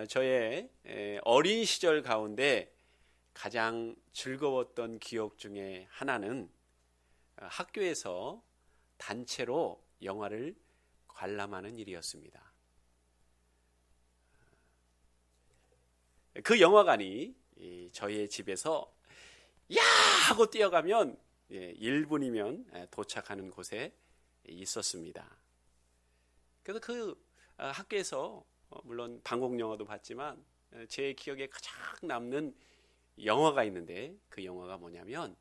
저의 어린 시절 가운데 가장 즐거웠던 기억 중에 하나는 학교에서 단체로 영화를 관람하는 일이었습니다. 그 영화관이 저희 집에서 야! 하고 뛰어가면 1분이면 도착하는 곳에 있었습니다. 그래서 그 학교에서 물론 방공 영화도 봤지만 제 기억에 가장 남는 영화가 있는데 그 영화가 뭐냐면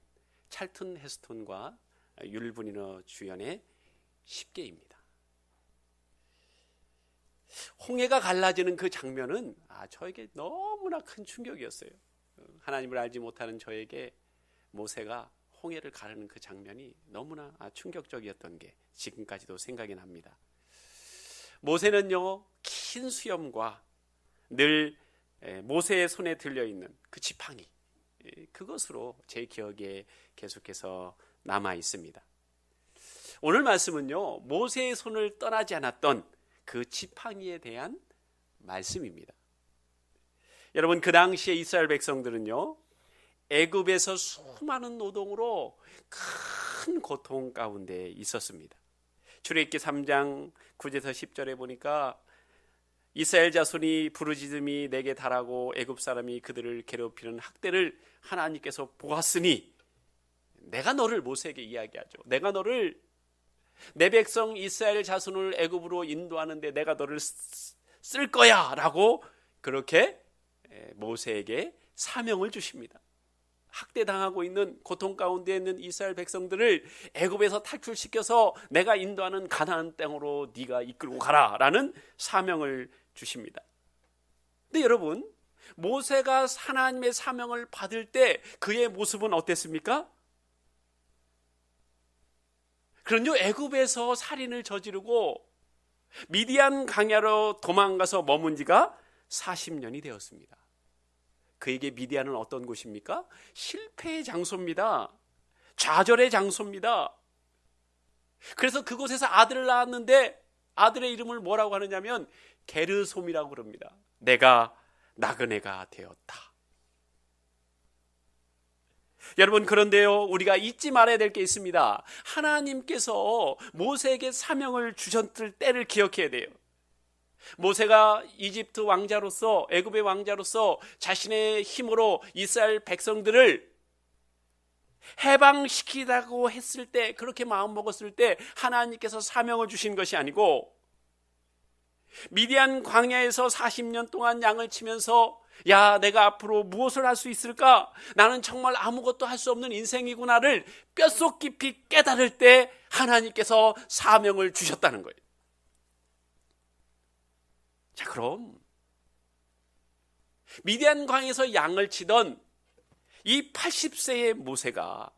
찰튼 헤스턴과 율브니너 주연의 10개입니다. 홍해가 갈라지는 그 장면은 저에게 너무나 큰 충격이었어요. 하나님을 알지 못하는 저에게 모세가 홍해를 가르는 그 장면이 너무나 충격적이었던 게 지금까지도 생각이 납니다. 모세는요, 긴 수염과 늘 모세의 손에 들려있는 그 지팡이, 그것으로 제 기억에 계속해서 남아 있습니다. 오늘 말씀은요, 모세의 손을 떠나지 않았던 그 지팡이에 대한 말씀입니다. 여러분, 그 당시에 이스라엘 백성들은요, 애굽에서 수많은 노동으로 큰 고통 가운데 있었습니다. 출애굽기 3장 9절에서 10절에 보니까 이스라엘 자손이 부르짖음이 내게 달하고 애굽 사람이 그들을 괴롭히는 학대를 하나님께서 보았으니 내가 너를 모세에게 이야기하죠. 내가 너를 내 백성 이스라엘 자손을 애굽으로 인도하는데 내가 너를 쓸 거야 라고 그렇게 모세에게 사명을 주십니다. 학대당하고 있는 고통 가운데 있는 이스라엘 백성들을 애굽에서 탈출시켜서 내가 인도하는 가나안 땅으로 네가 이끌고 가라 라는 사명을 주십니다. 근데 여러분, 모세가 하나님의 사명을 받을 때 그의 모습은 어땠습니까? 그런요, 애굽에서 살인을 저지르고 미디안 광야로 도망가서 머문 지가 40년이 되었습니다. 그에게 미디안은 어떤 곳입니까? 실패의 장소입니다. 좌절의 장소입니다. 그래서 그곳에서 아들을 낳았는데 아들의 이름을 뭐라고 하느냐면 게르솜이라고 그럽니다. 내가 나그네가 되었다. 여러분, 그런데요, 우리가 잊지 말아야 될 게 있습니다. 하나님께서 모세에게 사명을 주셨을 때를 기억해야 돼요. 모세가 이집트 왕자로서, 애굽의 왕자로서 자신의 힘으로 이스라엘 백성들을 해방시키라고 했을 때, 그렇게 마음먹었을 때 하나님께서 사명을 주신 것이 아니고, 미디안 광야에서 40년 동안 양을 치면서 야, 내가 앞으로 무엇을 할 수 있을까? 나는 정말 아무것도 할 수 없는 인생이구나를 뼛속 깊이 깨달을 때 하나님께서 사명을 주셨다는 거예요. 자, 그럼 미디안 광야에서 양을 치던 이 80세의 모세가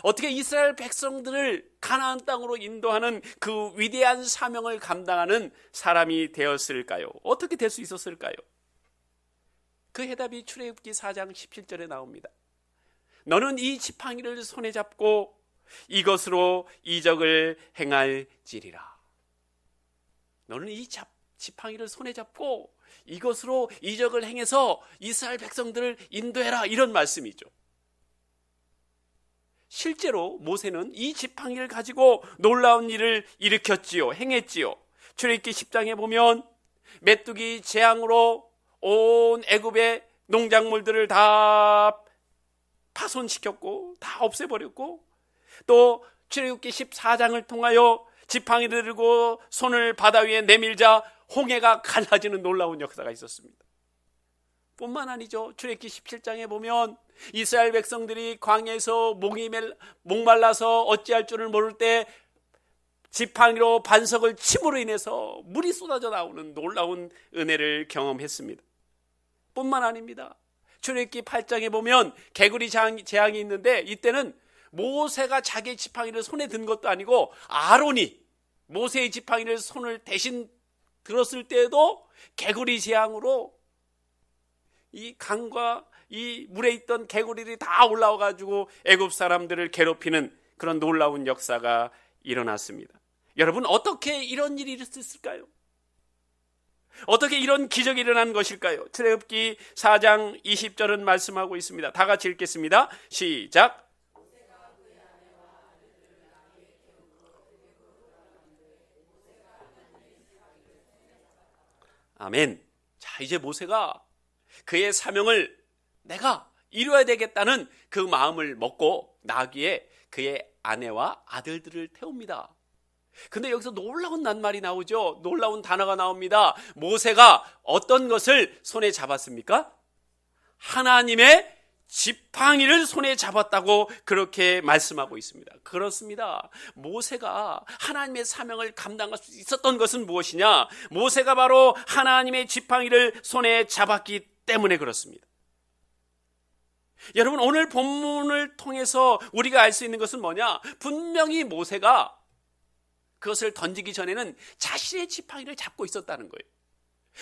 어떻게 이스라엘 백성들을 가나안 땅으로 인도하는 그 위대한 사명을 감당하는 사람이 되었을까요? 어떻게 될 수 있었을까요? 그 해답이 출애굽기 4장 17절에 나옵니다. 너는 이 지팡이를 손에 잡고 이것으로 이적을 행할지리라. 너는 이 지팡이를 손에 잡고 이것으로 이적을 행해서 이스라엘 백성들을 인도해라, 이런 말씀이죠. 실제로 모세는 이 지팡이를 가지고 놀라운 일을 일으켰지요. 행했지요. 출애굽기 10장에 보면 메뚜기 재앙으로 온 애굽의 농작물들을 다 파손시켰고 다 없애버렸고, 또 출애굽기 14장을 통하여 지팡이를 들고 손을 바다 위에 내밀자 홍해가 갈라지는 놀라운 역사가 있었습니다. 뿐만 아니죠. 출애굽기 17장에 보면 이스라엘 백성들이 광야에서 목말라서 어찌할 줄을 모를 때 지팡이로 반석을 침으로 인해서 물이 쏟아져 나오는 놀라운 은혜를 경험했습니다. 뿐만 아닙니다. 출애굽기 8장에 보면 개구리 재앙이 있는데 이때는 모세가 자기의 지팡이를 손에 든 것도 아니고 아론이 모세의 지팡이를 손을 대신 들었을 때에도 개구리 재앙으로 이 강과 이 물에 있던 개구리들이 다 올라와 가지고 애굽 사람들을 괴롭히는 그런 놀라운 역사가 일어났습니다. 여러분, 어떻게 이런 일이 있었을까요? 어떻게 이런 기적이 일어난 것일까요? 출애굽기 4장 20절은 말씀하고 있습니다. 다 같이 읽겠습니다. 시작. 아멘. 자, 이제 모세가 그의 사명을 내가 이루어야 되겠다는 그 마음을 먹고 나귀에 그의 아내와 아들들을 태웁니다. 근데 여기서 놀라운 낱말이 나오죠. 놀라운 단어가 나옵니다. 모세가 어떤 것을 손에 잡았습니까? 하나님의 지팡이를 손에 잡았다고 그렇게 말씀하고 있습니다. 그렇습니다. 모세가 하나님의 사명을 감당할 수 있었던 것은 무엇이냐? 모세가 바로 하나님의 지팡이를 손에 잡았기 때문에 그렇습니다. 여러분, 오늘 본문을 통해서 우리가 알 수 있는 것은 뭐냐? 분명히 모세가 그것을 던지기 전에는 자신의 지팡이를 잡고 있었다는 거예요.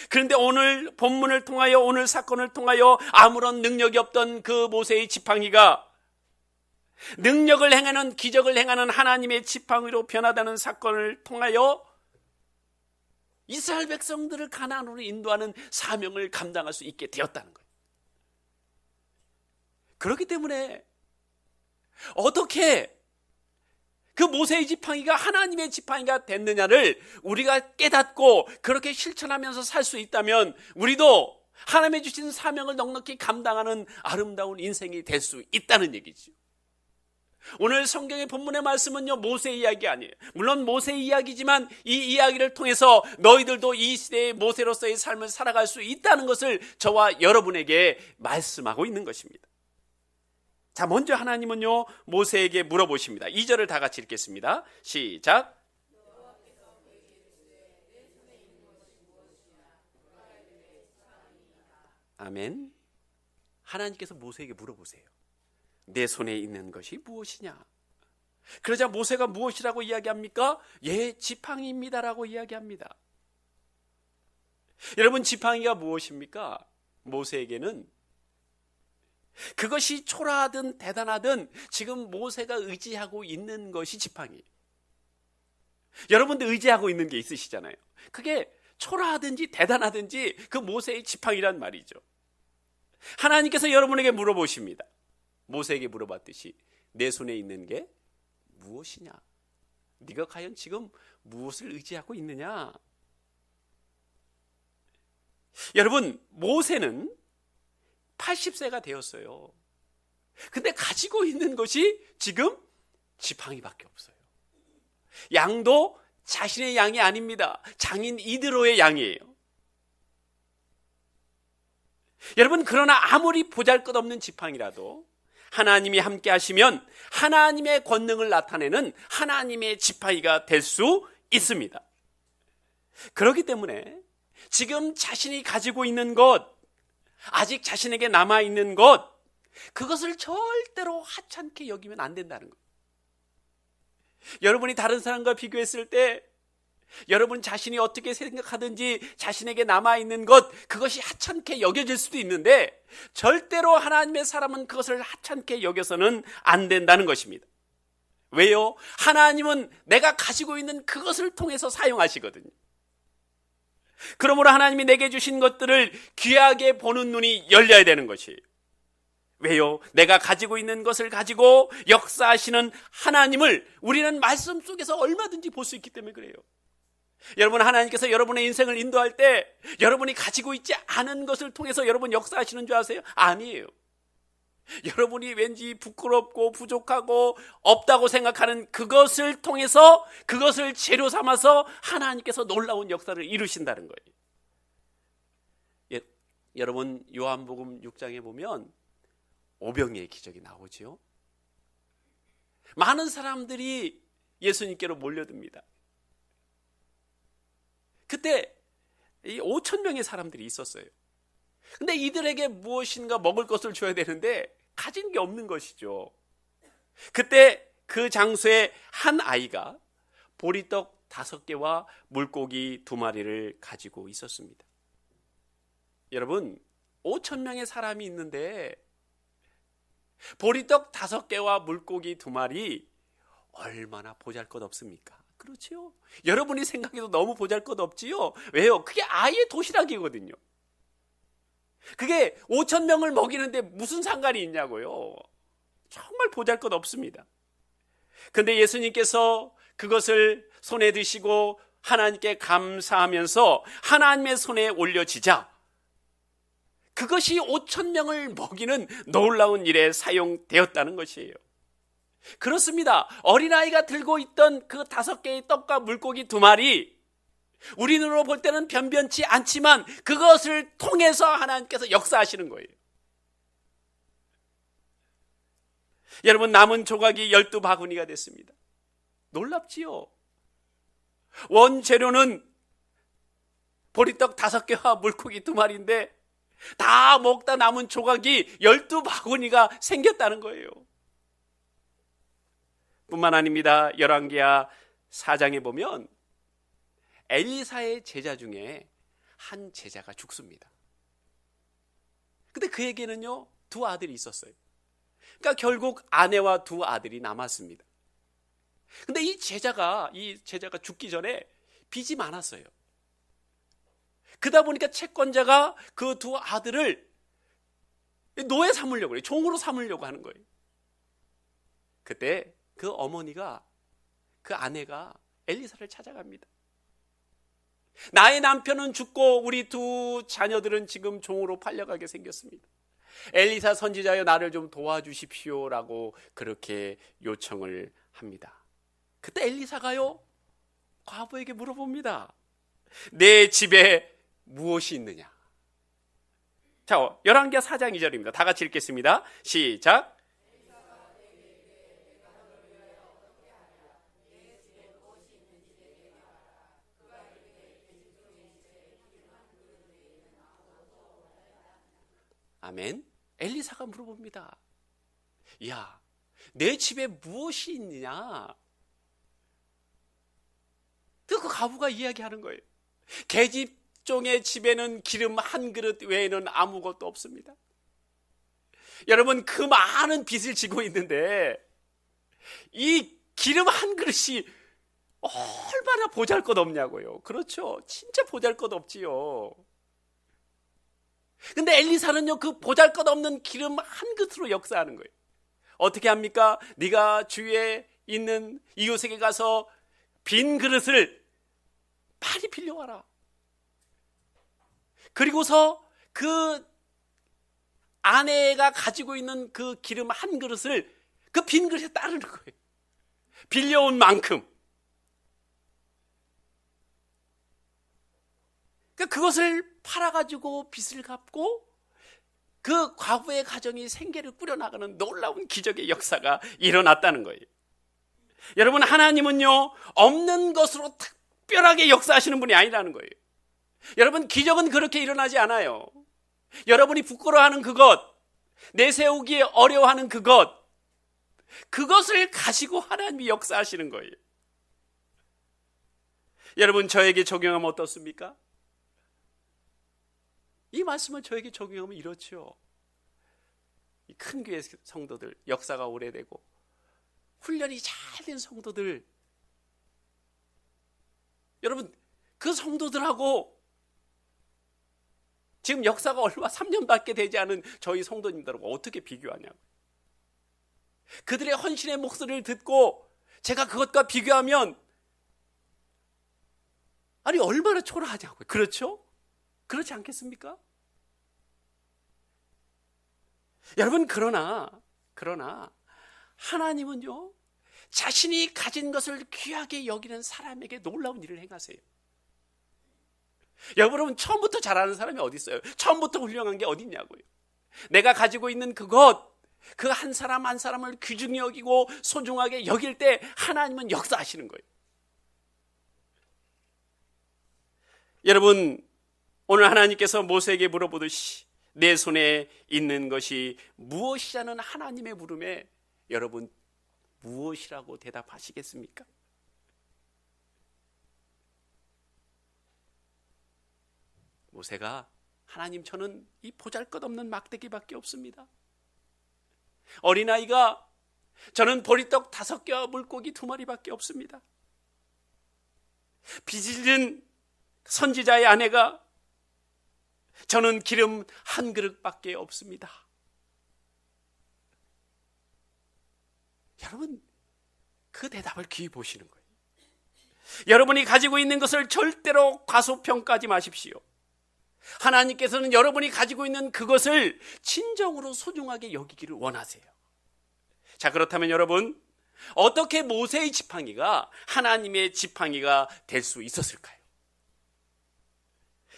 그런데 오늘 본문을 통하여, 오늘 사건을 통하여 아무런 능력이 없던 그 모세의 지팡이가 능력을 행하는, 기적을 행하는 하나님의 지팡이로 변하다는 사건을 통하여 이스라엘 백성들을 가나안으로 인도하는 사명을 감당할 수 있게 되었다는 거예요. 그렇기 때문에 어떻게 그 모세의 지팡이가 하나님의 지팡이가 됐느냐를 우리가 깨닫고 그렇게 실천하면서 살 수 있다면 우리도 하나님의 주신 사명을 넉넉히 감당하는 아름다운 인생이 될 수 있다는 얘기죠. 오늘 성경의 본문의 말씀은요, 모세의 이야기 아니에요. 물론 모세의 이야기지만 이 이야기를 통해서 너희들도 이 시대의 모세로서의 삶을 살아갈 수 있다는 것을 저와 여러분에게 말씀하고 있는 것입니다. 자, 먼저 하나님은요, 모세에게 물어보십니다. 2절을 다 같이 읽겠습니다. 시작. 아멘. 하나님께서 모세에게 물어보세요. 내 손에 있는 것이 무엇이냐? 그러자 모세가 무엇이라고 이야기합니까? 예, 지팡이입니다라고 이야기합니다. 여러분, 지팡이가 무엇입니까? 모세에게는 그것이 초라하든 대단하든 지금 모세가 의지하고 있는 것이 지팡이에요. 여러분도 의지하고 있는 게 있으시잖아요. 그게 초라하든지 대단하든지 그 모세의 지팡이란 말이죠. 하나님께서 여러분에게 물어보십니다. 모세에게 물어봤듯이 내 손에 있는 게 무엇이냐? 네가 과연 지금 무엇을 의지하고 있느냐? 여러분, 모세는 80세가 되었어요. 근데 가지고 있는 것이 지금 지팡이밖에 없어요. 양도 자신의 양이 아닙니다. 장인 이드로의 양이에요. 여러분, 그러나 아무리 보잘것없는 지팡이라도 하나님이 함께 하시면 하나님의 권능을 나타내는 하나님의 지팡이가 될 수 있습니다. 그렇기 때문에 지금 자신이 가지고 있는 것, 아직 자신에게 남아있는 것, 그것을 절대로 하찮게 여기면 안 된다는 거예요. 여러분이 다른 사람과 비교했을 때 여러분 자신이 어떻게 생각하든지 자신에게 남아있는 것, 그것이 하찮게 여겨질 수도 있는데 절대로 하나님의 사람은 그것을 하찮게 여겨서는 안 된다는 것입니다. 왜요? 하나님은 내가 가지고 있는 그것을 통해서 사용하시거든요. 그러므로 하나님이 내게 주신 것들을 귀하게 보는 눈이 열려야 되는 것이에요. 왜요? 내가 가지고 있는 것을 가지고 역사하시는 하나님을 우리는 말씀 속에서 얼마든지 볼 수 있기 때문에 그래요. 여러분, 하나님께서 여러분의 인생을 인도할 때 여러분이 가지고 있지 않은 것을 통해서 여러분 역사하시는 줄 아세요? 아니에요. 여러분이 왠지 부끄럽고 부족하고 없다고 생각하는 그것을 통해서, 그것을 재료 삼아서 하나님께서 놀라운 역사를 이루신다는 거예요. 여러분, 요한복음 6장에 보면 오병이의 기적이 나오죠. 많은 사람들이 예수님께로 몰려듭니다. 그때 5,000명의 사람들이 있었어요. 근데 이들에게 무엇인가 먹을 것을 줘야 되는데 가진 게 없는 것이죠. 그때 그 장소에 한 아이가 보리떡 5개와 물고기 2마리를 가지고 있었습니다. 여러분, 5,000명의 사람이 있는데 보리떡 5개와 물고기 2마리 얼마나 보잘것없습니까? 그렇지요? 여러분이 생각해도 너무 보잘것없지요? 왜요? 그게 아예 도시락이거든요. 그게 5천 명을 먹이는데 무슨 상관이 있냐고요. 정말 보잘것없습니다. 근데 예수님께서 그것을 손에 드시고 하나님께 감사하면서 하나님의 손에 올려지자 그것이 5천 명을 먹이는 놀라운 일에 사용되었다는 것이에요. 그렇습니다. 어린아이가 들고 있던 그 5개의 떡과 물고기 2마리, 우리 눈으로 볼 때는 변변치 않지만 그것을 통해서 하나님께서 역사하시는 거예요. 여러분, 남은 조각이 12바구니가 됐습니다. 놀랍지요? 원재료는 보리떡 5개와 물고기 2마리인데 다 먹다 남은 조각이 12바구니가 생겼다는 거예요. 뿐만 아닙니다. 열왕기하 4장에 보면 엘리사의 제자 중에 한 제자가 죽습니다. 근데 그에게는요 2 아들이 있었어요. 그러니까 결국 아내와 2 아들이 남았습니다. 근데 이 제자가 죽기 전에 빚이 많았어요. 그러다 보니까 채권자가 그 2 아들을 노예 삼으려고 해요. 종으로 삼으려고 하는 거예요. 그때 그 어머니가, 그 아내가 엘리사를 찾아갑니다. 나의 남편은 죽고 우리 2 자녀들은 지금 종으로 팔려가게 생겼습니다. 엘리사 선지자여 나를 좀 도와주십시오라고 그렇게 요청을 합니다. 그때 엘리사가요 과부에게 물어봅니다. 내 집에 무엇이 있느냐? 자, 열왕기하 4장 2절입니다. 다 같이 읽겠습니다. 시작. 아멘. 엘리사가 물어봅니다. 야, 내 집에 무엇이 있느냐? 그 과부가 이야기하는 거예요. 계집종의 집에는 기름 1 그릇 외에는 아무것도 없습니다. 여러분, 그 많은 빚을 지고 있는데 이 기름 1 그릇이 얼마나 보잘것없냐고요. 그렇죠? 진짜 보잘것없지요. 근데 엘리사는요 그 보잘것없는 기름 1 그릇으로 역사하는 거예요. 어떻게 합니까? 네가 주위에 있는 이웃에게 가서 빈 그릇을 많이 빌려와라. 그리고서 그 아내가 가지고 있는 그 기름 1 그릇을 그 빈 그릇에 따르는 거예요. 빌려온 만큼. 그것을 팔아가지고 빚을 갚고 그 과부의 가정이 생계를 꾸려나가는 놀라운 기적의 역사가 일어났다는 거예요. 여러분, 하나님은요 없는 것으로 특별하게 역사하시는 분이 아니라는 거예요. 여러분, 기적은 그렇게 일어나지 않아요. 여러분이 부끄러워하는 그것, 내세우기에 어려워하는 그것을 가지고 하나님이 역사하시는 거예요. 여러분, 저에게 적용하면 어떻습니까? 이 말씀을 저에게 적용하면 이렇죠. 큰 교회 성도들, 역사가 오래되고 훈련이 잘 된 성도들, 여러분 그 성도들하고 지금 역사가 얼마 3년밖에 되지 않은 저희 성도님들하고 어떻게 비교하냐고. 그들의 헌신의 목소리를 듣고 제가 그것과 비교하면 아니 얼마나 초라하냐고요. 그렇죠? 그렇지 않겠습니까? 여러분, 그러나 하나님은요 자신이 가진 것을 귀하게 여기는 사람에게 놀라운 일을 행하세요. 여러분, 처음부터 잘하는 사람이 어디 있어요? 처음부터 훌륭한 게 어디 있냐고요. 내가 가지고 있는 그것, 그 한 사람 한 사람을 귀중히 여기고 소중하게 여길 때 하나님은 역사하시는 거예요. 여러분, 오늘 하나님께서 모세에게 물어보듯이 내 손에 있는 것이 무엇이냐는 하나님의 물음에 여러분 무엇이라고 대답하시겠습니까? 모세가 하나님, 저는 이 보잘것없는 막대기밖에 없습니다. 어린아이가 저는 보리떡 5개와 물고기 2마리밖에 없습니다. 빚진 선지자의 아내가 저는 기름 한 그릇밖에 없습니다. 여러분, 그 대답을 귀히 보시는 거예요. 여러분이 가지고 있는 것을 절대로 과소평가하지 마십시오. 하나님께서는 여러분이 가지고 있는 그것을 진정으로 소중하게 여기기를 원하세요. 자, 그렇다면 여러분, 어떻게 모세의 지팡이가 하나님의 지팡이가 될 수 있었을까요?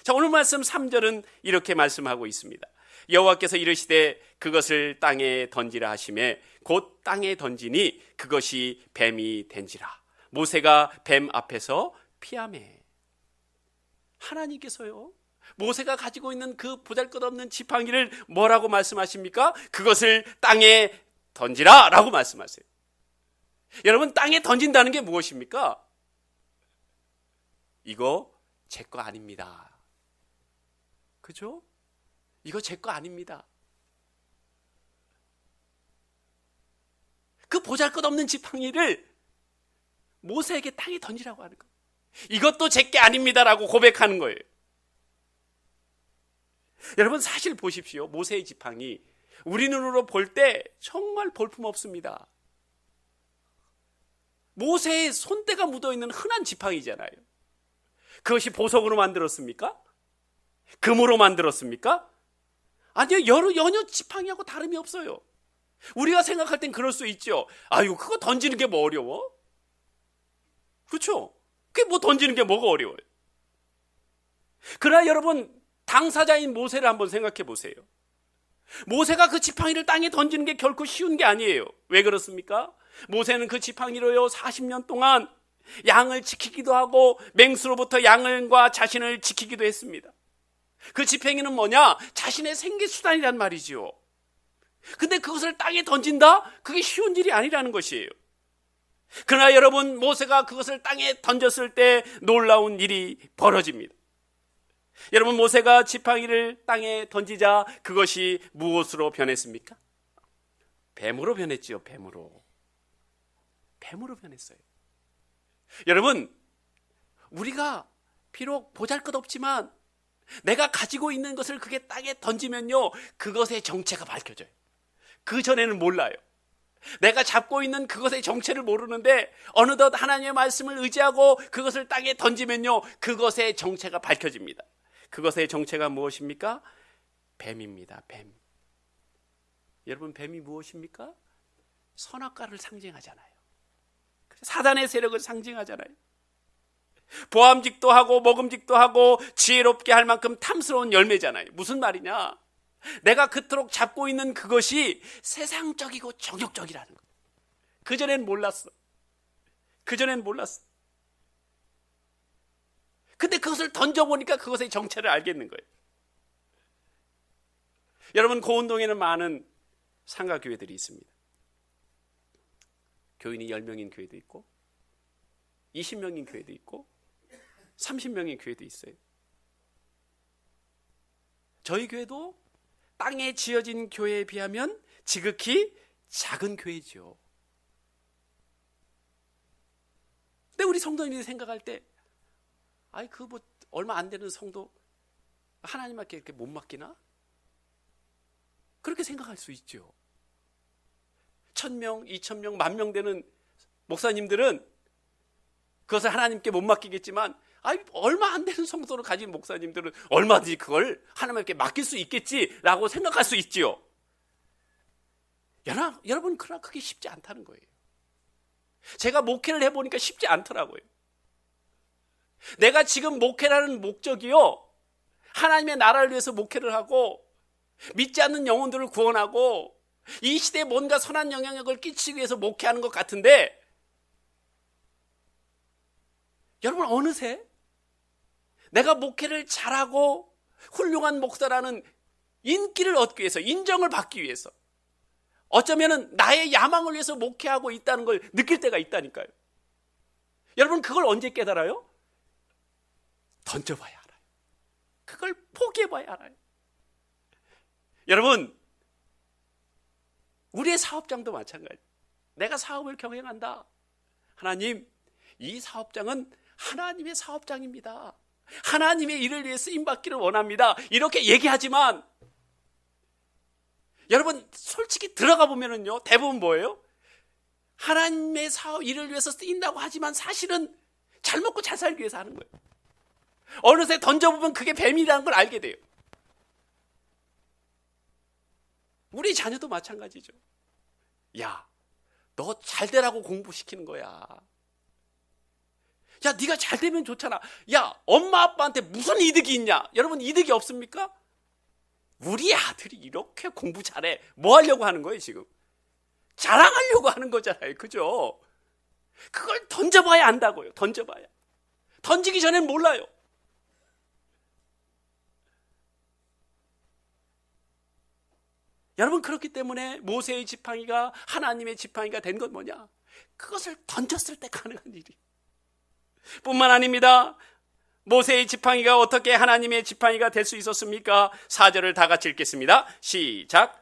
자, 오늘 말씀 3절은 이렇게 말씀하고 있습니다. 여호와께서 이르시되 그것을 땅에 던지라 하시매 곧 땅에 던지니 그것이 뱀이 된지라. 모세가 뱀 앞에서 피하매. 하나님께서요, 모세가 가지고 있는 그 보잘것없는 지팡이를 뭐라고 말씀하십니까? 그것을 땅에 던지라 라고 말씀하세요. 여러분, 땅에 던진다는 게 무엇입니까? 이거 제 거 아닙니다. 그죠? 이거 제 거 아닙니다. 그 보잘것없는 지팡이를 모세에게 땅에 던지라고 하는 거예요. 이것도 제 게 아닙니다라고 고백하는 거예요. 여러분, 사실 보십시오. 모세의 지팡이, 우리 눈으로 볼 때 정말 볼품없습니다. 모세의 손때가 묻어있는 흔한 지팡이잖아요. 그것이 보석으로 만들었습니까? 금으로 만들었습니까? 아니요, 여러 지팡이하고 다름이 없어요. 우리가 생각할 땐 그럴 수 있죠. 아유, 그거 던지는 게 뭐 어려워? 그렇죠? 그게 뭐 던지는 게 뭐가 어려워요? 그러나 여러분, 당사자인 모세를 한번 생각해 보세요. 모세가 그 지팡이를 땅에 던지는 게 결코 쉬운 게 아니에요. 왜 그렇습니까? 모세는 그 지팡이로요 40년 동안 양을 지키기도 하고 맹수로부터 양과 자신을 지키기도 했습니다. 그 지팡이는 뭐냐? 자신의 생계수단이란 말이지요. 근데 그것을 땅에 던진다? 그게 쉬운 일이 아니라는 것이에요. 그러나 여러분, 모세가 그것을 땅에 던졌을 때 놀라운 일이 벌어집니다. 여러분, 모세가 지팡이를 땅에 던지자 그것이 무엇으로 변했습니까? 뱀으로 변했지요. 뱀으로 변했어요. 여러분, 우리가 비록 보잘것없지만 내가 가지고 있는 것을 그게 땅에 던지면요, 그것의 정체가 밝혀져요. 그 전에는 몰라요. 내가 잡고 있는 그것의 정체를 모르는데 어느덧 하나님의 말씀을 의지하고 그것을 땅에 던지면요, 그것의 정체가 밝혀집니다. 그것의 정체가 무엇입니까? 뱀입니다. 뱀. 여러분, 뱀이 무엇입니까? 선악과를 상징하잖아요. 사단의 세력을 상징하잖아요. 보암직도 하고 먹음직도 하고 지혜롭게 할 만큼 탐스러운 열매잖아요. 무슨 말이냐? 내가 그토록 잡고 있는 그것이 세상적이고 정욕적이라는 거예요. 그전엔 몰랐어. 근데 그것을 던져보니까 그것의 정체를 알겠는 거예요. 여러분, 고운동에는 많은 상가교회들이 있습니다. 교인이 10명인 교회도 있고 20명인 교회도 있고 30명인 교회도 있어요. 저희 교회도 땅에 지어진 교회에 비하면 지극히 작은 교회죠. 근데 우리 성도님들이 생각할 때, 아이, 그 뭐 얼마 안 되는 성도 하나님께 이렇게 못 맡기나? 그렇게 생각할 수 있죠. 1000명, 2000명, 10,000명 되는 목사님들은 그것을 하나님께 못 맡기겠지만, 아이, 얼마 안 되는 성도를 가진 목사님들은 얼마든지 그걸 하나님께 맡길 수 있겠지라고 생각할 수 있지요. 여러분, 그러나 그게 쉽지 않다는 거예요. 제가 목회를 해보니까 쉽지 않더라고요. 내가 지금 목회라는 목적이요, 하나님의 나라를 위해서 목회를 하고 믿지 않는 영혼들을 구원하고 이 시대에 뭔가 선한 영향력을 끼치기 위해서 목회하는 것 같은데, 여러분, 어느새 내가 목회를 잘하고 훌륭한 목사라는 인기를 얻기 위해서, 인정을 받기 위해서, 어쩌면은 나의 야망을 위해서 목회하고 있다는 걸 느낄 때가 있다니까요. 여러분, 그걸 언제 깨달아요? 던져봐야 알아요. 그걸 포기해봐야 알아요. 여러분, 우리의 사업장도 마찬가지예요. 내가 사업을 경영한다. 하나님, 이 사업장은 하나님의 사업장입니다. 하나님의 일을 위해 쓰임받기를 원합니다. 이렇게 얘기하지만 여러분 솔직히 들어가 보면은요, 대부분 뭐예요? 하나님의 사업 일을 위해서 쓰인다고 하지만 사실은 잘 먹고 잘 살기 위해서 하는 거예요. 어느새 던져보면 그게 뱀이라는 걸 알게 돼요. 우리 자녀도 마찬가지죠. 야, 너 잘 되라고 공부시키는 거야. 야, 네가 잘 되면 좋잖아. 야, 엄마 아빠한테 무슨 이득이 있냐? 여러분 이득이 없습니까? 우리 아들이 이렇게 공부 잘해. 뭐 하려고 하는 거예요 지금? 자랑하려고 하는 거잖아요. 그죠? 그걸 던져봐야 안다고요. 던져봐야. 던지기 전엔 몰라요. 여러분 그렇기 때문에 모세의 지팡이가 하나님의 지팡이가 된 건 뭐냐? 그것을 던졌을 때 가능한 일이 뿐만 아닙니다. 모세의 지팡이가 어떻게 하나님의 지팡이가 될 수 있었습니까? 4절을 다 같이 읽겠습니다. 시작.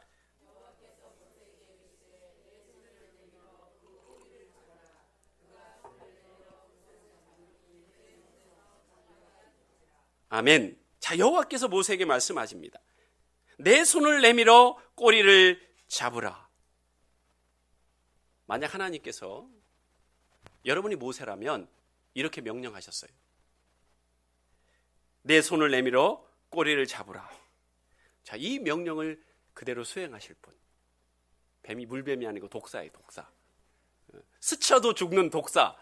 아멘. 자, 여호와께서 모세에게 말씀하십니다. 내 손을 내밀어 꼬리를 잡으라. 만약 하나님께서 여러분이 모세라면 이렇게 명령하셨어요. 내 손을 내밀어 꼬리를 잡으라. 자, 이 명령을 그대로 수행하실 분. 뱀이 물뱀이 아니고 독사예요, 독사. 스쳐도 죽는 독사.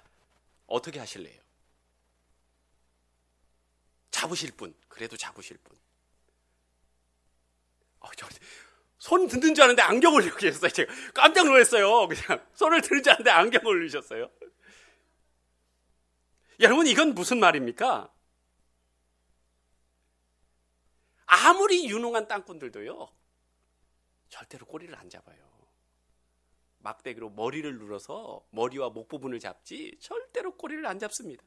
어떻게 하실래요? 잡으실 분. 그래도 잡으실 분. 손 드는 줄 알았는데 안경을 이렇게 했어요. 제가 깜짝 놀랐어요. 그냥 손을 드는 줄 알았는데 안경을 올리셨어요. 여러분 이건 무슨 말입니까? 아무리 유능한 땅꾼들도요, 절대로 꼬리를 안 잡아요. 막대기로 머리를 눌러서 머리와 목 부분을 잡지 절대로 꼬리를 안 잡습니다.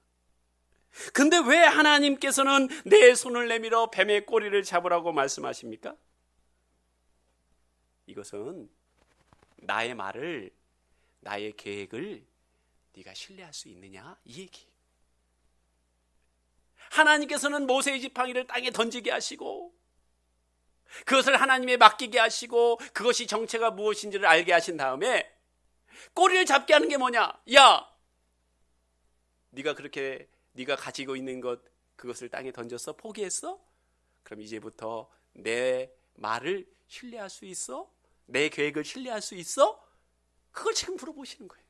근데 왜 하나님께서는 내 손을 내밀어 뱀의 꼬리를 잡으라고 말씀하십니까? 이것은 나의 말을, 나의 계획을 네가 신뢰할 수 있느냐 이 얘기. 하나님께서는 모세의 지팡이를 땅에 던지게 하시고 그것을 하나님에 맡기게 하시고 그것이 정체가 무엇인지를 알게 하신 다음에 꼬리를 잡게 하는 게 뭐냐? 야, 네가 그렇게 네가 가지고 있는 것 그것을 땅에 던졌어? 포기했어? 그럼 이제부터 내 말을 신뢰할 수 있어? 내 계획을 신뢰할 수 있어? 그걸 지금 물어보시는 거예요.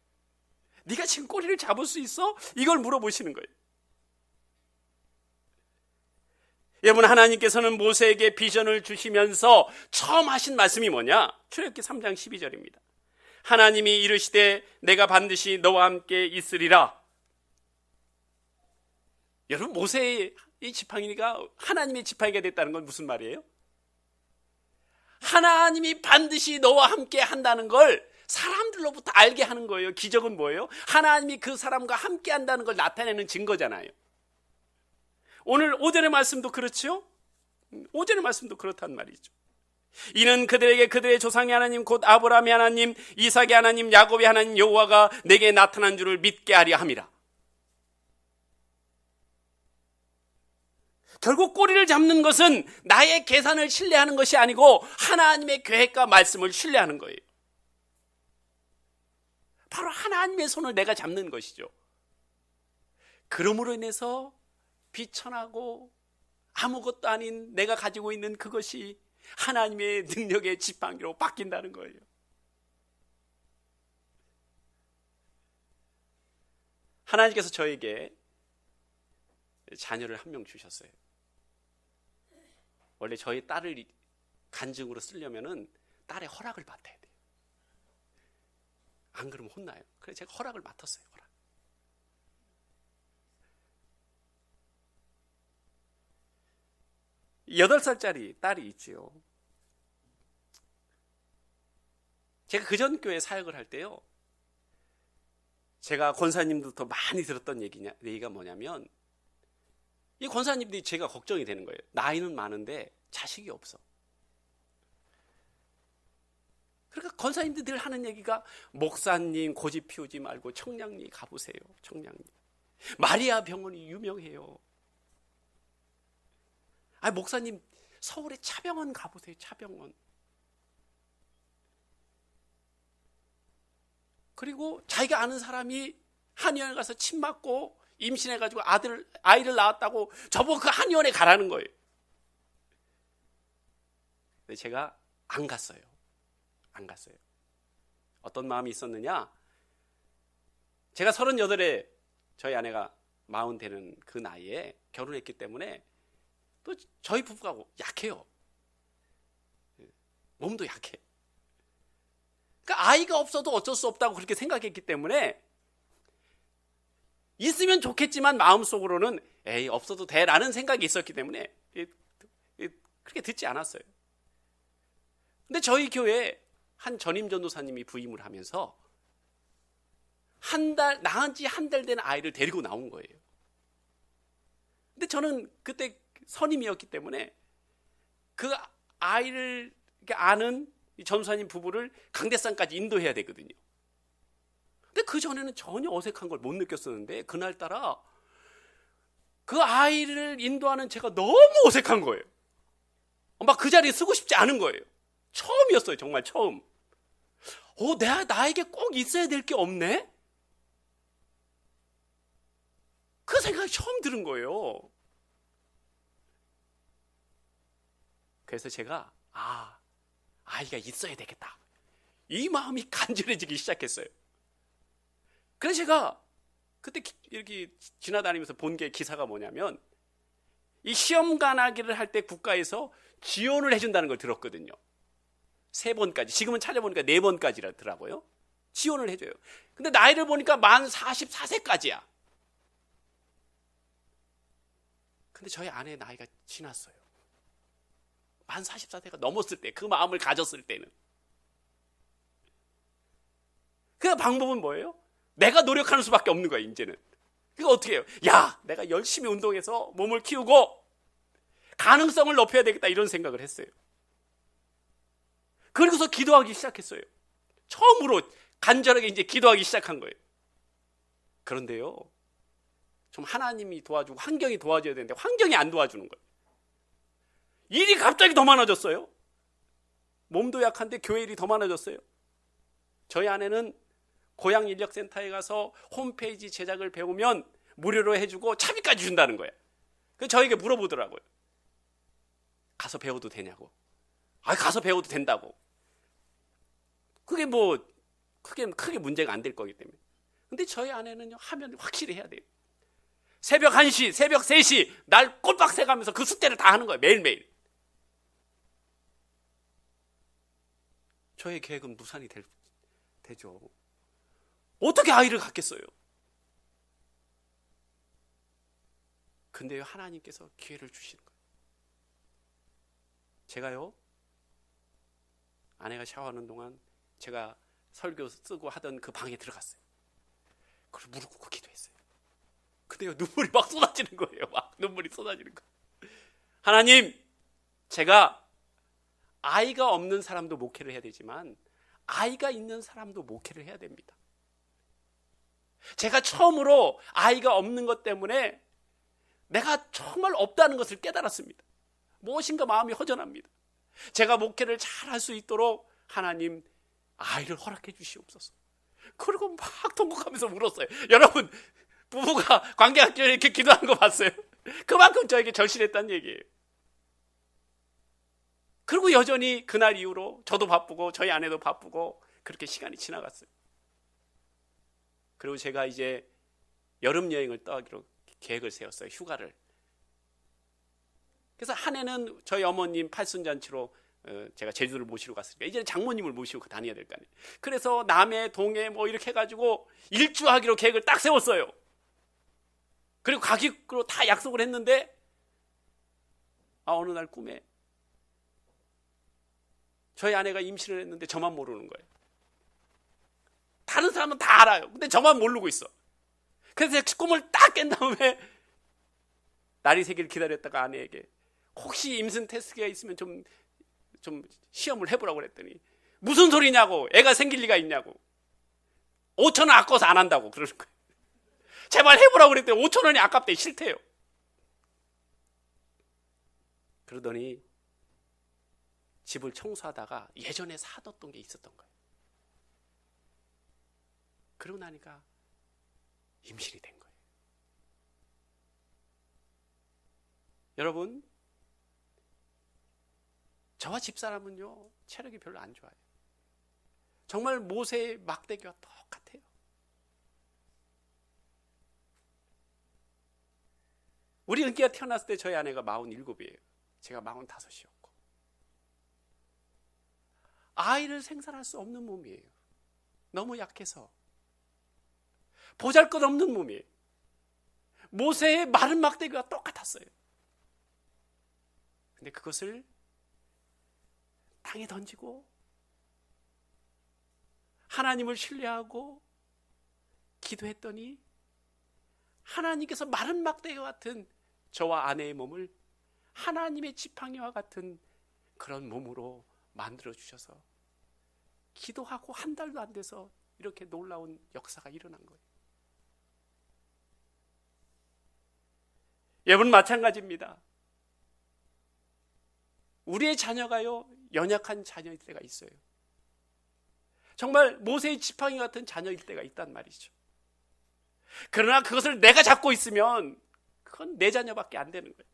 네가 지금 꼬리를 잡을 수 있어? 이걸 물어보시는 거예요. 여러분 하나님께서는 모세에게 비전을 주시면서 처음 하신 말씀이 뭐냐? 출애굽기 3장 12절입니다. 하나님이 이르시되 내가 반드시 너와 함께 있으리라. 여러분 모세의 지팡이가 하나님의 지팡이가 됐다는 건 무슨 말이에요? 하나님이 반드시 너와 함께 한다는 걸 사람들로부터 알게 하는 거예요. 기적은 뭐예요? 하나님이 그 사람과 함께 한다는 걸 나타내는 증거잖아요. 오늘 오전의 말씀도 그렇죠? 오전의 말씀도 그렇단 말이죠. 이는 그들에게 그들의 조상의 하나님 곧 아브라함의 하나님, 이삭의 하나님, 야곱의 하나님 여호와가 내게 나타난 줄을 믿게 하려 함이라. 결국 꼬리를 잡는 것은 나의 계산을 신뢰하는 것이 아니고 하나님의 계획과 말씀을 신뢰하는 거예요. 바로 하나님의 손을 내가 잡는 것이죠. 그러므로 인해서 비천하고 아무것도 아닌 내가 가지고 있는 그것이 하나님의 능력의 지팡이로 바뀐다는 거예요. 하나님께서 저에게 자녀를 한 명 주셨어요. 원래 저희 딸을 간증으로 쓰려면은 딸의 허락을 맡아야 돼요. 안 그러면 혼나요. 그래서 제가 허락을 맡았어요. 허락. 이 8살짜리 딸이 있지요. 제가 그전 교회 사역을 할 때요, 제가 권사님들부터 많이 들었던 얘기가 뭐냐면, 이 권사님들이 제가 걱정이 되는 거예요. 나이는 많은데 자식이 없어. 그러니까 권사님들 늘 하는 얘기가 목사님 고집 피우지 말고 청량리 가보세요. 청량리. 마리아 병원이 유명해요. 목사님 서울에 차병원 가보세요. 차병원. 그리고 자기가 아는 사람이 한의원에 가서 침 맞고 임신해가지고 아이를 낳았다고 저보고 그 한의원에 가라는 거예요. 근데 제가 안 갔어요. 어떤 마음이 있었느냐? 제가 38에 저희 아내가 40 되는 그 나이에 결혼했기 때문에 또 저희 부부가 약해요. 몸도 약해. 그러니까 아이가 없어도 어쩔 수 없다고 그렇게 생각했기 때문에 있으면 좋겠지만 마음속으로는 에이 없어도 돼라는 생각이 있었기 때문에 그렇게 듣지 않았어요. 근데 저희 교회에 한 전임 전도사님이 부임을 하면서 낳은 지 한 달 된 아이를 데리고 나온 거예요. 근데 저는 그때 선임이었기 때문에 그 아이를 아는 전도사님 부부를 강대상까지 인도해야 되거든요. 근데 그 전에는 전혀 어색한 걸 못 느꼈었는데 그날따라 그 아이를 인도하는 제가 너무 어색한 거예요. 막 그 자리에 서고 싶지 않은 거예요. 처음이었어요. 정말 처음. 나에게 꼭 있어야 될 게 없네? 그 생각이 처음 들은 거예요. 그래서 제가 아이가 있어야 되겠다. 이 마음이 간절해지기 시작했어요. 그래서 제가 그때 이렇게 지나다니면서 본 게 기사가 뭐냐면 이 시험 간하기를 할 때 국가에서 지원을 해준다는 걸 들었거든요. 3번까지. 지금은 찾아보니까 4번까지라더라고요. 지원을 해줘요. 근데 나이를 보니까 만 44세까지야. 근데 저희 아내의 나이가 지났어요. 만 44세가 넘었을 때, 그 마음을 가졌을 때는. 그 방법은 뭐예요? 내가 노력하는 수밖에 없는 거예요, 이제는. 그거 어떻게 해요? 내가 열심히 운동해서 몸을 키우고 가능성을 높여야 되겠다, 이런 생각을 했어요. 그리고서 기도하기 시작했어요. 처음으로 간절하게 이제 기도하기 시작한 거예요. 그런데요, 좀 하나님이 도와주고 환경이 도와줘야 되는데 환경이 안 도와주는 거예요. 일이 갑자기 더 많아졌어요. 몸도 약한데 교회 일이 더 많아졌어요. 저희 아내는 고향인력센터에 가서 홈페이지 제작을 배우면 무료로 해주고 차비까지 준다는 거예요. 그래서 저에게 물어보더라고요. 가서 배워도 되냐고. 가서 배워도 된다고. 그게 크게 문제가 안 될 거기 때문에. 근데 저희 아내는요, 하면 확실히 해야 돼요. 새벽 1시, 새벽 3시, 날 꼴박새 가면서 그 숙제를 다 하는 거예요. 매일매일. 저의 계획은 무산이 되죠. 어떻게 아이를 갖겠어요? 근데요, 하나님께서 기회를 주시는 거예요. 제가요, 아내가 샤워하는 동안 제가 설교 쓰고 하던 그 방에 들어갔어요. 그리고 무릎 꿇고 기도했어요. 근데요, 눈물이 막 쏟아지는 거예요. 눈물이 쏟아지는 거예요. 하나님, 제가 아이가 없는 사람도 목회를 해야 되지만 아이가 있는 사람도 목회를 해야 됩니다. 제가 처음으로 아이가 없는 것 때문에 내가 정말 없다는 것을 깨달았습니다. 무엇인가 마음이 허전합니다. 제가 목회를 잘 할 수 있도록 하나님 아이를 허락해 주시옵소서. 그리고 막 통곡하면서 울었어요. 여러분, 부부가 관계학교에 이렇게 기도하는 거 봤어요? 그만큼 저에게 절실했다는 얘기예요. 그리고 여전히 그날 이후로 저도 바쁘고 저희 아내도 바쁘고 그렇게 시간이 지나갔어요. 그리고 제가 이제 여름 여행을 떠나기로 계획을 세웠어요. 휴가를. 그래서 한 해는 저희 어머님 팔순잔치로 제가 제주도를 모시러 갔으니까 이제는 장모님을 모시고 다녀야 될 거 아니에요. 그래서 남해, 동해 뭐 이렇게 해가지고 일주하기로 계획을 딱 세웠어요. 그리고 가기로 다 약속을 했는데 어느 날 꿈에 저희 아내가 임신을 했는데 저만 모르는 거예요. 다른 사람은 다 알아요. 근데 저만 모르고 있어. 그래서 제가 꿈을 딱 깬 다음에 날이 새길 기다렸다가 아내에게 혹시 임신 테스트가 있으면 좀 시험을 해보라고 그랬더니 무슨 소리냐고, 애가 생길 리가 있냐고, 5,000원 아까워서 안 한다고 그러는 거예요. 제발 해보라고 그랬더니 5천 원이 아깝대, 싫대요. 그러더니 집을 청소하다가 예전에 사뒀던 게 있었던 거예요. 그러고 나니까 임신이 된 거예요. 여러분, 저와 집사람은요, 체력이 별로 안 좋아요. 정말 모세의 막대기와 똑같아요. 우리 은기가 태어났을 때 저희 아내가 47이에요. 제가 45이었고. 아이를 생산할 수 없는 몸이에요. 너무 약해서. 보잘것없는 몸이에요. 모세의 마른 막대기와 똑같았어요. 근데 그것을 땅에 던지고 하나님을 신뢰하고 기도했더니 하나님께서 마른 막대기와 같은 저와 아내의 몸을 하나님의 지팡이와 같은 그런 몸으로 만들어주셔서 기도하고 한 달도 안 돼서 이렇게 놀라운 역사가 일어난 거예요. 여러분, 마찬가지입니다. 우리의 자녀가요, 연약한 자녀일 때가 있어요. 정말 모세의 지팡이 같은 자녀일 때가 있단 말이죠. 그러나 그것을 내가 잡고 있으면 그건 내 자녀밖에 안 되는 거예요.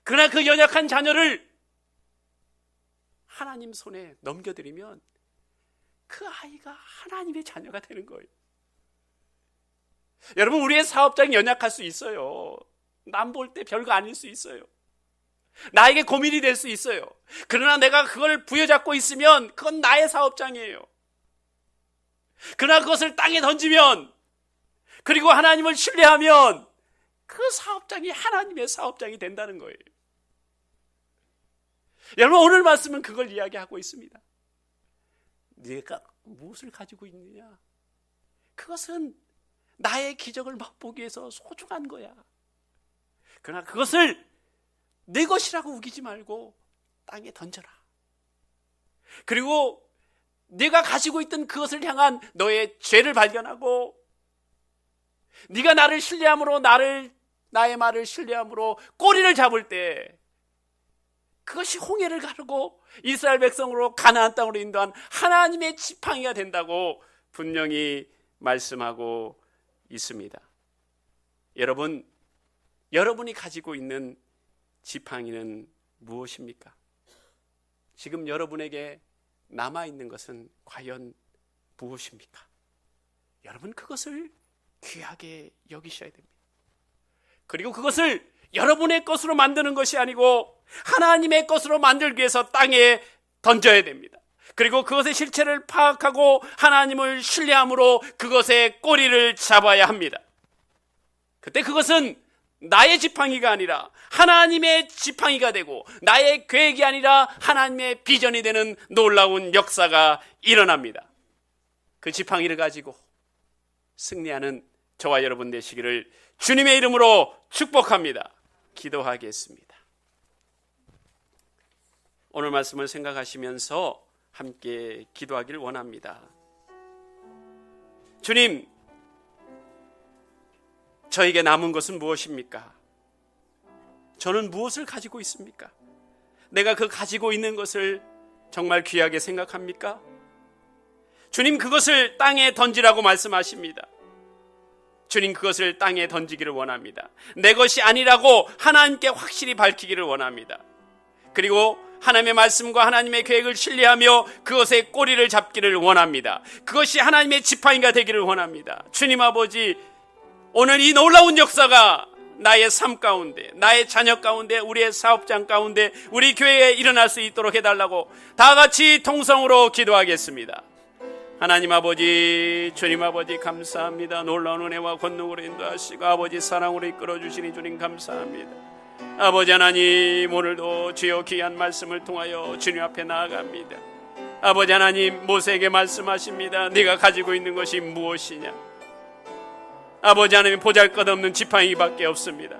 그러나 그 연약한 자녀를 하나님 손에 넘겨드리면 그 아이가 하나님의 자녀가 되는 거예요. 여러분, 우리의 사업장이 연약할 수 있어요. 남 볼 때 별거 아닐 수 있어요. 나에게 고민이 될 수 있어요. 그러나 내가 그걸 부여잡고 있으면 그건 나의 사업장이에요. 그러나 그것을 땅에 던지면, 그리고 하나님을 신뢰하면 그 사업장이 하나님의 사업장이 된다는 거예요. 여러분, 오늘 말씀은 그걸 이야기하고 있습니다. 네가 무엇을 가지고 있느냐? 그것은 나의 기적을 맛보기 위해서 소중한 거야. 그러나 그것을 내 것이라고 우기지 말고 땅에 던져라. 그리고 네가 가지고 있던 그것을 향한 너의 죄를 발견하고, 네가 나를 신뢰함으로, 나의 말을 신뢰함으로 꼬리를 잡을 때 그것이 홍해를 가르고 이스라엘 백성으로 가나안 땅으로 인도한 하나님의 지팡이가 된다고 분명히 말씀하고 있습니다. 여러분, 여러분이 가지고 있는 지팡이는 무엇입니까? 지금 여러분에게 남아있는 것은 과연 무엇입니까? 여러분, 그것을 귀하게 여기셔야 됩니다. 그리고 그것을 여러분의 것으로 만드는 것이 아니고 하나님의 것으로 만들기 위해서 땅에 던져야 됩니다. 그리고 그것의 실체를 파악하고 하나님을 신뢰함으로 그것의 꼬리를 잡아야 합니다. 그때 그것은 나의 지팡이가 아니라 하나님의 지팡이가 되고, 나의 계획이 아니라 하나님의 비전이 되는 놀라운 역사가 일어납니다. 그 지팡이를 가지고 승리하는 저와 여러분 되시기를 주님의 이름으로 축복합니다. 기도하겠습니다. 오늘 말씀을 생각하시면서 함께 기도하기를 원합니다. 주님, 저에게 남은 것은 무엇입니까? 저는 무엇을 가지고 있습니까? 내가 그 가지고 있는 것을 정말 귀하게 생각합니까? 주님, 그것을 땅에 던지라고 말씀하십니다. 주님, 그것을 땅에 던지기를 원합니다. 내 것이 아니라고 하나님께 확실히 밝히기를 원합니다. 그리고 하나님의 말씀과 하나님의 계획을 신뢰하며 그것의 꼬리를 잡기를 원합니다. 그것이 하나님의 지팡이가 되기를 원합니다. 주님 아버지, 오늘 이 놀라운 역사가 나의 삶 가운데, 나의 자녀 가운데, 우리의 사업장 가운데, 우리 교회에 일어날 수 있도록 해달라고 다 같이 통성으로 기도하겠습니다. 하나님 아버지, 주님 아버지 감사합니다. 놀라운 은혜와 권능으로 인도하시고 아버지 사랑으로 이끌어주시니 주님 감사합니다. 아버지 하나님, 오늘도 주여 귀한 말씀을 통하여 주님 앞에 나아갑니다. 아버지 하나님, 모세에게 말씀하십니다. 네가 가지고 있는 것이 무엇이냐? 아버지 하나님, 보잘것없는 지팡이밖에 없습니다.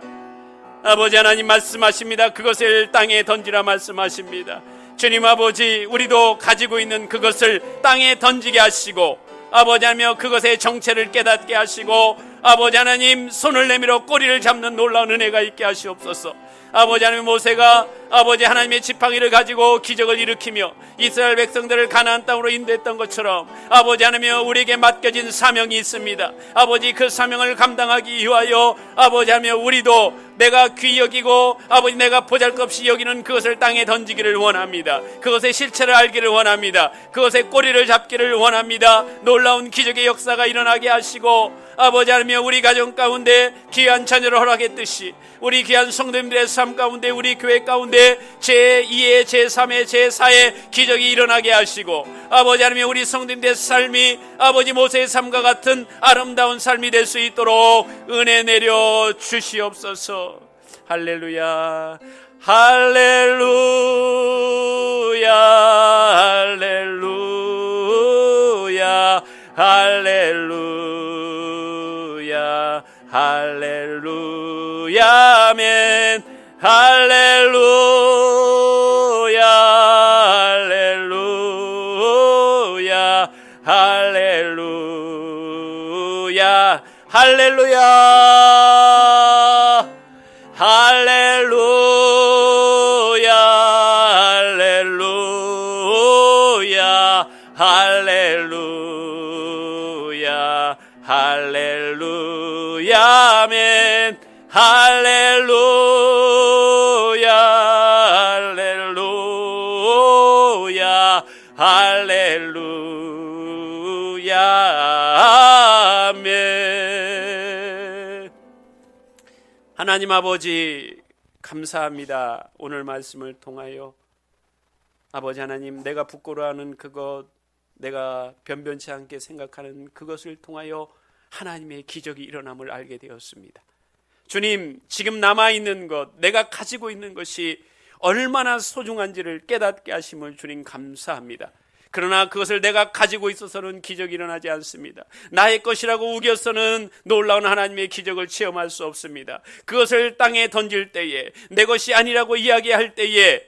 아버지 하나님 말씀하십니다. 그것을 땅에 던지라 말씀하십니다. 주님 아버지, 우리도 가지고 있는 그것을 땅에 던지게 하시고 아버지 하나님 그것의 정체를 깨닫게 하시고 아버지 하나님 손을 내밀어 꼬리를 잡는 놀라운 은혜가 있게 하시옵소서. 아버지 하나님 모세가 아버지 하나님의 지팡이를 가지고 기적을 일으키며 이스라엘 백성들을 가나안 땅으로 인도했던 것처럼 아버지 하나님 우리에게 맡겨진 사명이 있습니다. 아버지 그 사명을 감당하기 위하여 아버지 하나님 우리도 내가 귀히 여기고 아버지 내가 보잘것없이 여기는 그것을 땅에 던지기를 원합니다. 그것의 실체를 알기를 원합니다. 그것의 꼬리를 잡기를 원합니다. 놀라운 기적의 역사가 일어나게 하시고 아버지 하나님 우리 가정 가운데 귀한 자녀를 허락했듯이 우리 귀한 성도님들의 삶 가운데 우리 교회 가운데 제2의 제3의 제4의 기적이 일어나게 하시고 아버지 하나님 우리 성도님들의 삶이 아버지 모세의 삶과 같은 아름다운 삶이 될 수 있도록 은혜 내려 주시옵소서. 할렐루야 할렐루야 할렐루야 할렐루야 할렐루야 아멘 할렐루야 할렐루야 할렐루야 할렐루야 할렐루야 할렐루야 할렐루야 아멘 할렐루야 할렐루야 할렐루야 아멘. 하나님 아버지 감사합니다. 오늘 말씀을 통하여 아버지 하나님 내가 부끄러워하는 그것 내가 변변치 않게 생각하는 그것을 통하여 하나님의 기적이 일어남을 알게 되었습니다. 주님 지금 남아있는 것 내가 가지고 있는 것이 얼마나 소중한지를 깨닫게 하심을 주님 감사합니다. 그러나 그것을 내가 가지고 있어서는 기적이 일어나지 않습니다. 나의 것이라고 우겨서는 놀라운 하나님의 기적을 체험할 수 없습니다. 그것을 땅에 던질 때에 내 것이 아니라고 이야기할 때에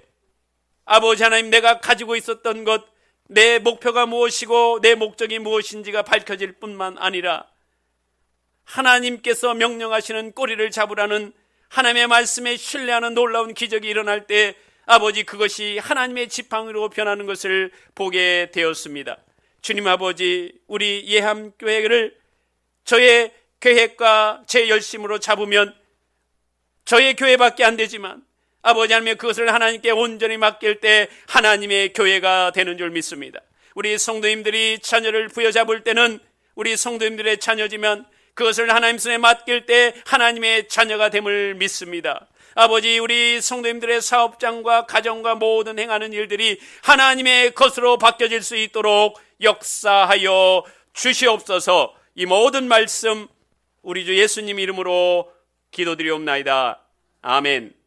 아버지 하나님 내가 가지고 있었던 것 내 목표가 무엇이고 내 목적이 무엇인지가 밝혀질 뿐만 아니라 하나님께서 명령하시는 꼬리를 잡으라는 하나님의 말씀에 신뢰하는 놀라운 기적이 일어날 때 아버지 그것이 하나님의 지팡이로 변하는 것을 보게 되었습니다. 주님 아버지 우리 예함교회를 저의 계획과 제 열심으로 잡으면 저의 교회밖에 안 되지만 아버지 하나님 그것을 하나님께 온전히 맡길 때 하나님의 교회가 되는 줄 믿습니다. 우리 성도님들이 자녀를 부여잡을 때는 우리 성도님들의 자녀지만 그것을 하나님 손에 맡길 때 하나님의 자녀가 됨을 믿습니다. 아버지 우리 성도님들의 사업장과 가정과 모든 행하는 일들이 하나님의 것으로 바뀌어질 수 있도록 역사하여 주시옵소서. 이 모든 말씀 우리 주 예수님 이름으로 기도드리옵나이다. 아멘.